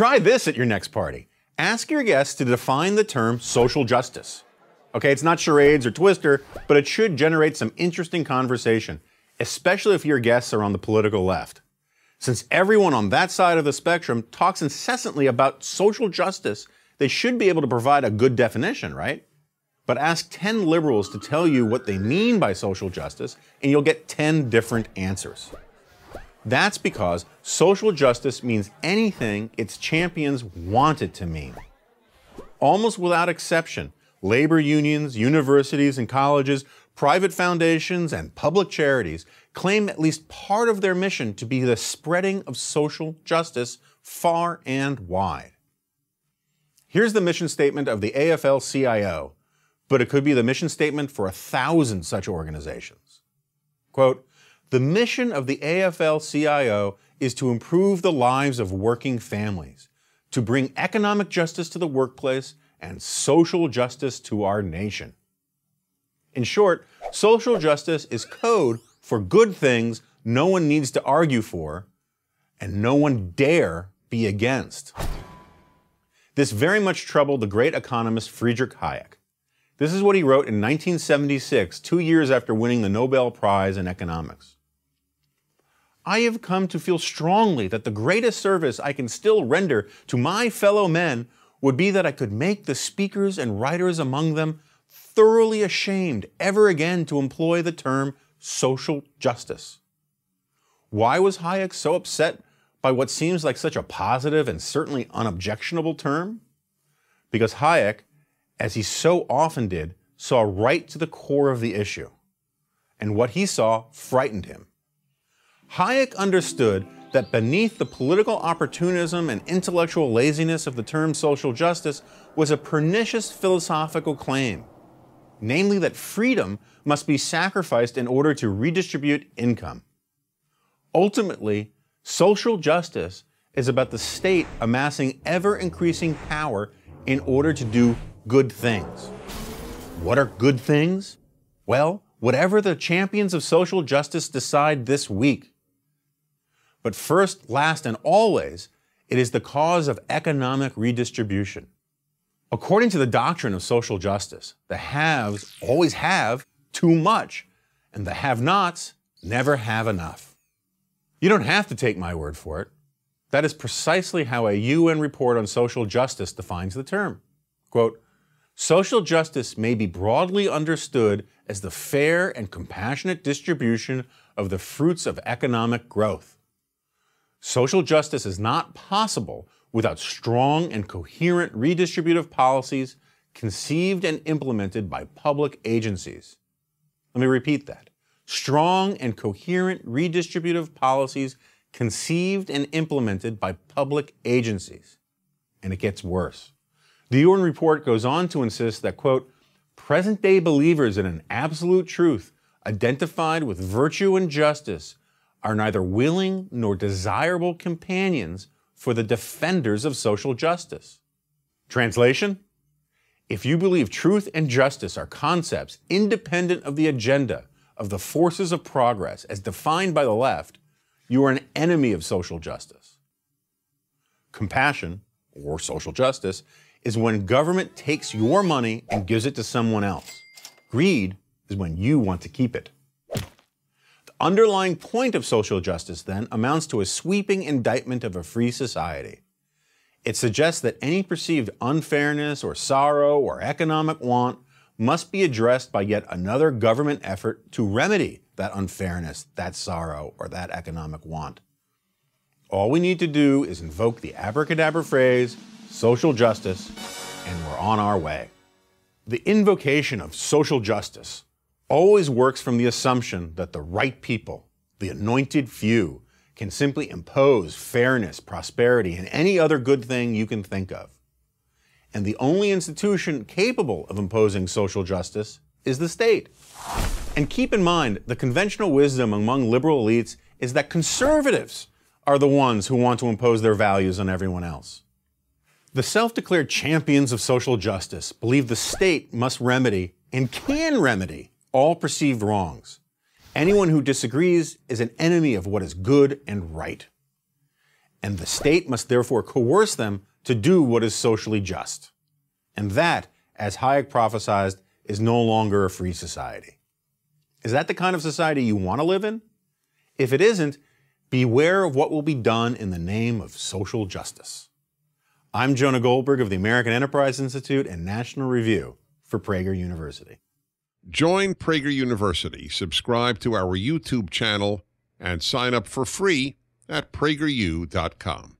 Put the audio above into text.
Try this at your next party. Ask your guests to define the term social justice. Okay, it's not charades or Twister, but it should generate some interesting conversation, especially if your guests are on the political left. Since everyone on that side of the spectrum talks incessantly about social justice, they should be able to provide a good definition, right? But ask 10 liberals to tell you what they mean by social justice, and you'll get 10 different answers. That's because social justice means anything its champions want it to mean. Almost without exception, labor unions, universities and colleges, private foundations, and public charities claim at least part of their mission to be the spreading of social justice far and wide. Here's the mission statement of the AFL-CIO, but it could be the mission statement for 1,000 such organizations. Quote, "The mission of the AFL-CIO is to improve the lives of working families, to bring economic justice to the workplace and social justice to our nation." In short, social justice is code for good things no one needs to argue for and no one dare be against. This very much troubled the great economist Friedrich Hayek. This is what he wrote in 1976, 2 years after winning the Nobel Prize in economics. "I have come to feel strongly that the greatest service I can still render to my fellow men would be that I could make the speakers and writers among them thoroughly ashamed ever again to employ the term social justice." Why was Hayek so upset by what seems like such a positive and certainly unobjectionable term? Because Hayek, as he so often did, saw right to the core of the issue. And what he saw frightened him. Hayek understood that beneath the political opportunism and intellectual laziness of the term social justice was a pernicious philosophical claim, namely that freedom must be sacrificed in order to redistribute income. Ultimately, social justice is about the state amassing ever-increasing power in order to do good things. What are good things? Well, whatever the champions of social justice decide this week. But first, last, and always, it is the cause of economic redistribution. According to the doctrine of social justice, the haves always have too much, and the have-nots never have enough. You don't have to take my word for it. That is precisely how a UN report on social justice defines the term. Quote, "Social justice may be broadly understood as the fair and compassionate distribution of the fruits of economic growth. Social justice is not possible without strong and coherent redistributive policies conceived and implemented by public agencies." Let me repeat that. Strong and coherent redistributive policies conceived and implemented by public agencies. And it gets worse. The UN report goes on to insist that, quote, "Present-day believers in an absolute truth identified with virtue and justice are neither willing nor desirable companions for the defenders of social justice." Translation? If you believe truth and justice are concepts independent of the agenda of the forces of progress as defined by the left, you are an enemy of social justice. Compassion, or social justice, is when government takes your money and gives it to someone else. Greed is when you want to keep it. The underlying point of social justice, then, amounts to a sweeping indictment of a free society. It suggests that any perceived unfairness or sorrow or economic want must be addressed by yet another government effort to remedy that unfairness, that sorrow, or that economic want. All we need to do is invoke the abracadabra phrase, social justice, and we're on our way. The invocation of social justice always works from the assumption that the right people, the anointed few, can simply impose fairness, prosperity, and any other good thing you can think of. And the only institution capable of imposing social justice is the state. And keep in mind, the conventional wisdom among liberal elites is that conservatives are the ones who want to impose their values on everyone else. The self-declared champions of social justice believe the state must remedy and can remedy all perceived wrongs. Anyone who disagrees is an enemy of what is good and right. and the state must therefore coerce them to do what is socially just. And that, as Hayek prophesied, is no longer a free society. Is that the kind of society you want to live in? If it isn't, beware of what will be done in the name of social justice. I'm Jonah Goldberg of the American Enterprise Institute and National Review for Prager University. Join Prager University, subscribe to our YouTube channel, and sign up for free at prageru.com.